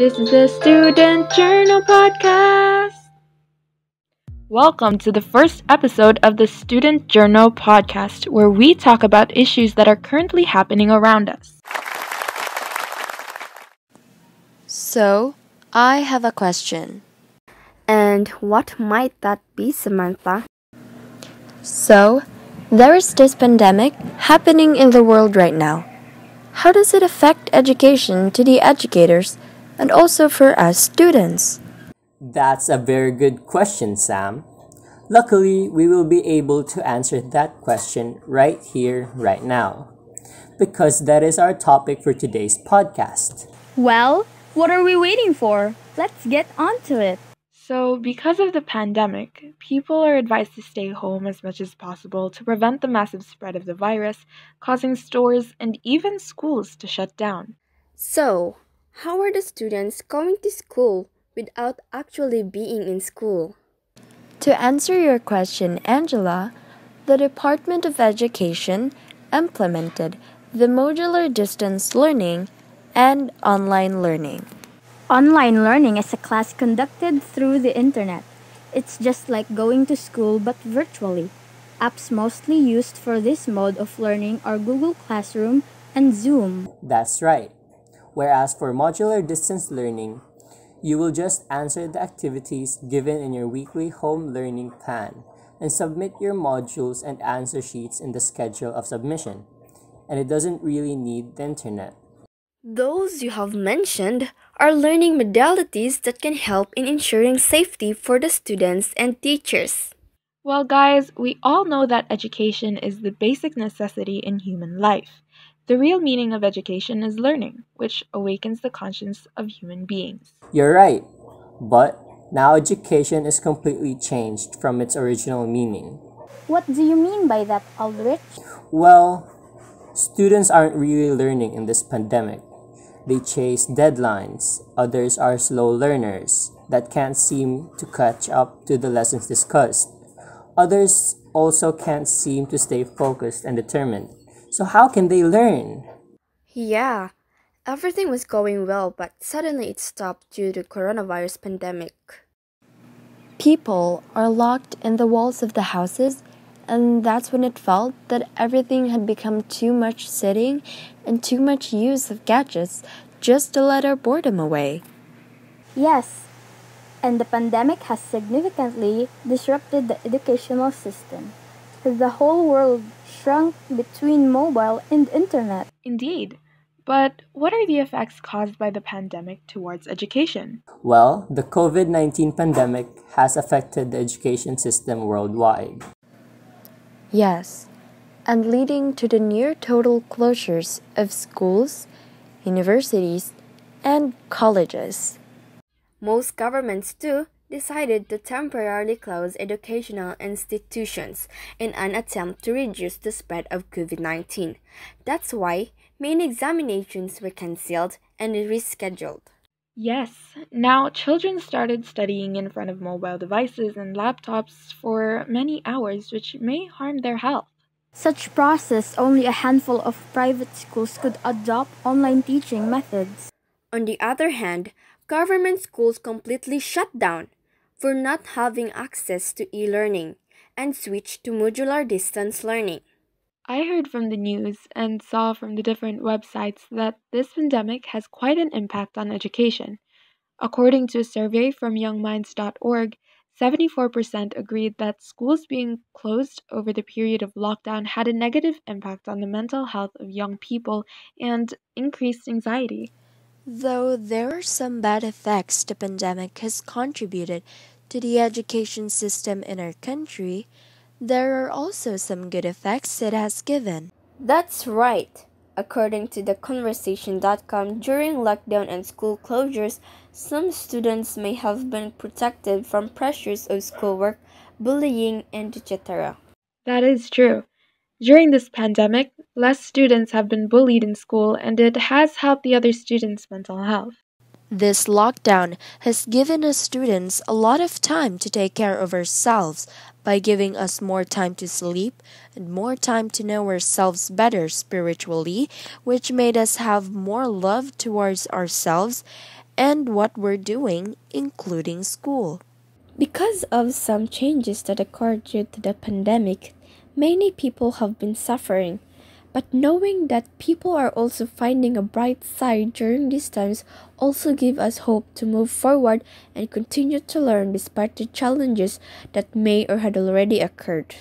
This is the Student Journal Podcast. Welcome to the first episode of the Student Journal Podcast, where we talk about issues that are currently happening around us. So, I have a question. And what might that be, Samantha? So, there is this pandemic happening in the world right now. How does it affect education to the educators and also for us students? That's a very good question, Sam. Luckily, we will be able to answer that question right here, right now, because that is our topic for today's podcast. Well, what are we waiting for? Let's get on to it. So, because of the pandemic, people are advised to stay home as much as possible to prevent the massive spread of the virus, causing stores and even schools to shut down. So, how are the students going to school without actually being in school? To answer your question, Angela, the Department of Education implemented the modular distance learning and online learning. Online learning is a class conducted through the internet. It's just like going to school but virtually. Apps mostly used for this mode of learning are Google Classroom and Zoom. That's right. Whereas for modular distance learning, you will just answer the activities given in your weekly home learning plan and submit your modules and answer sheets in the schedule of submission. And it doesn't really need the internet. Those you have mentioned are learning modalities that can help in ensuring safety for the students and teachers. Well, guys, we all know that education is the basic necessity in human life. The real meaning of education is learning, which awakens the conscience of human beings. You're right, but now education is completely changed from its original meaning. What do you mean by that, Aldrich? Well, students aren't really learning in this pandemic. They chase deadlines. Others are slow learners that can't seem to catch up to the lessons discussed. Others also can't seem to stay focused and determined. So how can they learn? Yeah, everything was going well, but suddenly it stopped due to coronavirus pandemic. People are locked in the walls of the houses, and that's when it felt that everything had become too much sitting and too much use of gadgets just to let our boredom away. Yes, and the pandemic has significantly disrupted the educational system. The whole world shrunk between mobile and internet. Indeed. But what are the effects caused by the pandemic towards education? Well, the COVID-19 pandemic has affected the education system worldwide. Yes, and leading to the near total closures of schools, universities, and colleges. Most governments, too, decided to temporarily close educational institutions in an attempt to reduce the spread of COVID-19. That's why main examinations were cancelled and rescheduled. Yes, now children started studying in front of mobile devices and laptops for many hours, which may harm their health. Such process only a handful of private schools could adopt online teaching methods. On the other hand, government schools completely shut down for not having access to e-learning and switched to modular distance learning. I heard from the news and saw from the different websites that this pandemic has quite an impact on education. According to a survey from youngminds.org, 74% agreed that schools being closed over the period of lockdown had a negative impact on the mental health of young people and increased anxiety. Though there are some bad effects the pandemic has contributed to the education system in our country, there are also some good effects it has given. That's right. According to the conversation.com, during lockdown and school closures, some students may have been protected from pressures of schoolwork, bullying, and etc. That is true. During this pandemic, less students have been bullied in school, and it has helped the other students' mental health. This lockdown has given us students a lot of time to take care of ourselves by giving us more time to sleep and more time to know ourselves better spiritually, which made us have more love towards ourselves and what we're doing, including school. Because of some changes that occurred due to the pandemic, many people have been suffering. But knowing that people are also finding a bright side during these times also give us hope to move forward and continue to learn despite the challenges that may or had already occurred.